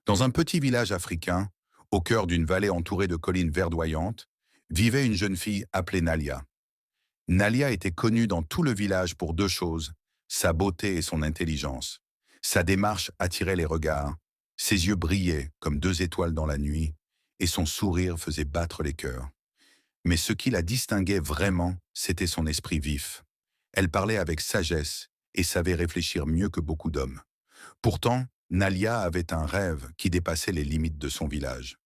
Dans un petit village africain, au cœur d'une vallée entourée de collines verdoyantes, vivait une jeune fille appelée Nalia. Nalia était connue dans tout le village pour deux choses, sa beauté et son intelligence. Sa démarche attirait les regards, ses yeux brillaient comme deux étoiles dans la nuit, et son sourire faisait battre les cœurs. Mais ce qui la distinguait vraiment, c'était son esprit vif. Elle parlait avec sagesse et savait réfléchir mieux que beaucoup d'hommes. Pourtant, Nalia avait un rêve qui dépassait les limites de son village.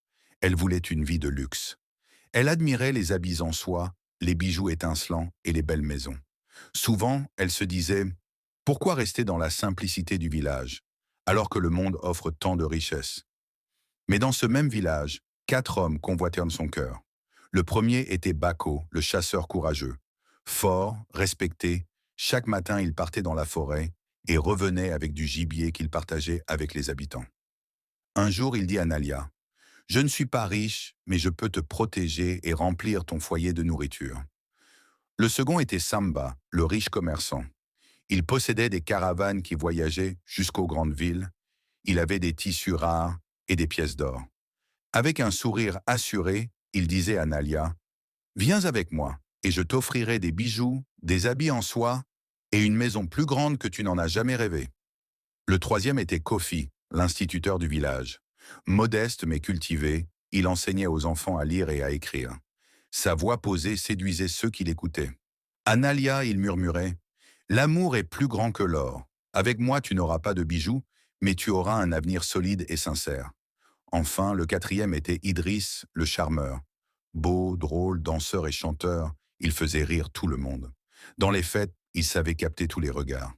Elle voulait une vie de luxe. Elle admirait les habits en soie, les bijoux étincelants et les belles maisons. Souvent, elle se disait « Pourquoi rester dans la simplicité du village, alors que le monde offre tant de richesses ?» Mais dans ce même village, quatre hommes convoitaient son cœur. Le premier était Bako, le chasseur courageux. Fort, respecté, chaque matin il partait dans la forêt et revenait avec du gibier qu'il partageait avec les habitants. Un jour, il dit à Nalia, « Je ne suis pas riche, mais je peux te protéger et remplir ton foyer de nourriture. » Le second était Samba, le riche commerçant. Il possédait des caravanes qui voyageaient jusqu'aux grandes villes. Il avait des tissus rares et des pièces d'or. Avec un sourire assuré, il disait à Nalia, « Viens avec moi, et je t'offrirai des bijoux, des habits en soie et une maison plus grande que tu n'en as jamais rêvé. » Le troisième était Kofi, l'instituteur du village. Modeste mais cultivé, il enseignait aux enfants à lire et à écrire. Sa voix posée séduisait ceux qui l'écoutaient. À Nalia, il murmurait, « L'amour est plus grand que l'or. Avec moi, tu n'auras pas de bijoux, mais tu auras un avenir solide et sincère. » Enfin, le quatrième était Idriss, le charmeur. Beau, drôle, danseur et chanteur, il faisait rire tout le monde. Dans les fêtes, il savait capter tous les regards.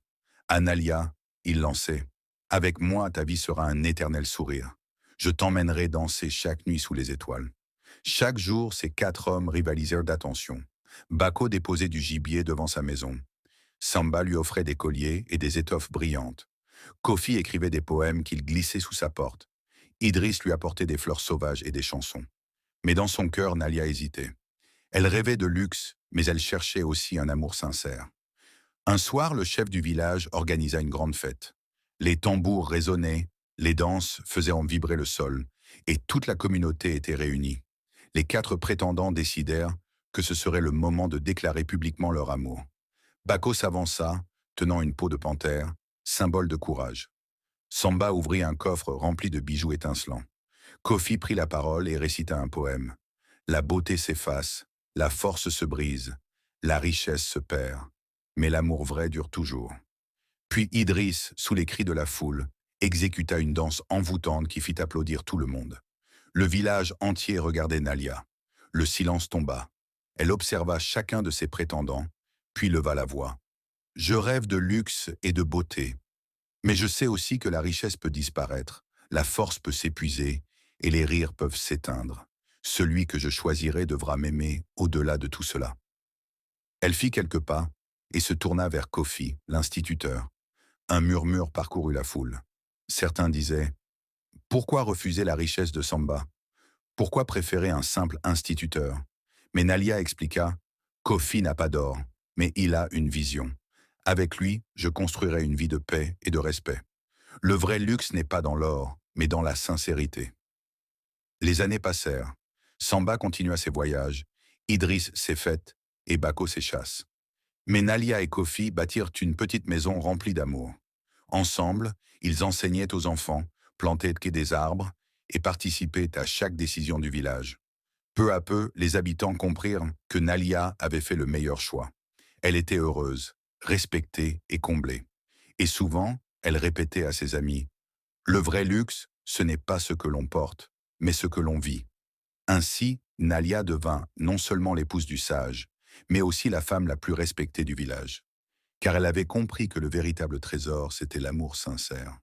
À Nalia, il lançait, « Avec moi, ta vie sera un éternel sourire. Je t'emmènerai danser chaque nuit sous les étoiles. » Chaque jour, ces quatre hommes rivalisèrent d'attention. Bako déposait du gibier devant sa maison. Samba lui offrait des colliers et des étoffes brillantes. Kofi écrivait des poèmes qu'il glissait sous sa porte. Idriss lui apportait des fleurs sauvages et des chansons. Mais dans son cœur, Nalia hésitait. Elle rêvait de luxe, mais elle cherchait aussi un amour sincère. Un soir, le chef du village organisa une grande fête. Les tambours résonnaient, les danses faisaient en vibrer le sol, et toute la communauté était réunie. Les quatre prétendants décidèrent que ce serait le moment de déclarer publiquement leur amour. Bako s'avança, tenant une peau de panthère, symbole de courage. Samba ouvrit un coffre rempli de bijoux étincelants. Kofi prit la parole et récita un poème. La beauté s'efface, la force se brise, la richesse se perd, mais l'amour vrai dure toujours. Puis Idriss, sous les cris de la foule, exécuta une danse envoûtante qui fit applaudir tout le monde. Le village entier regardait Nalia. Le silence tomba. Elle observa chacun de ses prétendants, puis leva la voix. « Je rêve de luxe et de beauté. Mais je sais aussi que la richesse peut disparaître, la force peut s'épuiser et les rires peuvent s'éteindre. Celui que je choisirai devra m'aimer au-delà de tout cela. » Elle fit quelques pas et se tourna vers Kofi, l'instituteur. Un murmure parcourut la foule. Certains disaient « Pourquoi refuser la richesse de Samba? Pourquoi préférer un simple instituteur ?» Mais Nalia expliqua « Kofi n'a pas d'or, mais il a une vision. Avec lui, je construirai une vie de paix et de respect. Le vrai luxe n'est pas dans l'or, mais dans la sincérité. » Les années passèrent. Samba continua ses voyages, Idriss ses fêtes et Bako ses chasses. Mais Nalia et Kofi bâtirent une petite maison remplie d'amour. Ensemble, ils enseignaient aux enfants, plantaient des arbres et participaient à chaque décision du village. Peu à peu, les habitants comprirent que Nalia avait fait le meilleur choix. Elle était heureuse, respectée et comblée. Et souvent, elle répétait à ses amis, « Le vrai luxe, ce n'est pas ce que l'on porte, mais ce que l'on vit. » Ainsi, Nalia devint non seulement l'épouse du sage, mais aussi la femme la plus respectée du village. Car elle avait compris que le véritable trésor, c'était l'amour sincère.